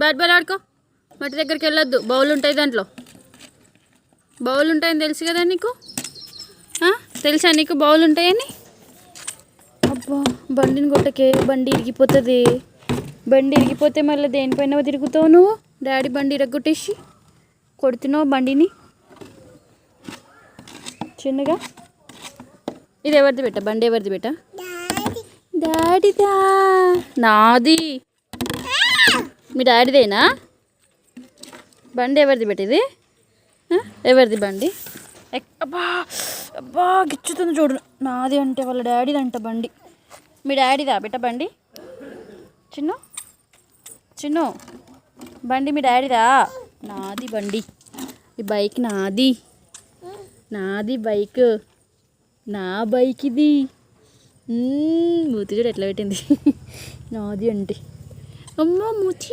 Bat ball ఆడుకో. మట్టి దగ్గరికి వెళ్ళొద్దు, బౌల్ ఉంటాయి దాంట్లో. బౌల్ ఉంటాయని తెలుసు కదా నీకు, తెలుసా నీకు బౌల్ ఉంటాయని? అబ్బా బండిని కొట్టకే, బండి ఇరిగిపోతుంది. బండి ఇరిగిపోతే మళ్ళీ దేనిపైన తిరుగుతావు నువ్వు? డాడీ బండి ఇరగొట్టేసి కొడుతున్నావు బండిని చిన్నగా. ఇది ఎవరిది బెట్ట? బండి ఎవరిది బెట్ట? డాడీదా. నాది. మీ డాడీదేనా? బండి ఎవరిది బెట్ట? ఇది ఎవరిది బండి? అబ్బా అబ్బా గిచ్చుతుంది చూడు. నాది అంటే వాళ్ళ డాడీది అంట బండి. మీ డాడీదా బెట్ట బండి? చిన్ను చిన్ను బండి మీ డాడీదా? నాది బండి. ఈ బైక్ నాది. నాది బైక్. నా బైక్ ఇది. మూతి చూడు ఎట్లా పెట్టింది. నాది అంటే అమ్మ మూతి.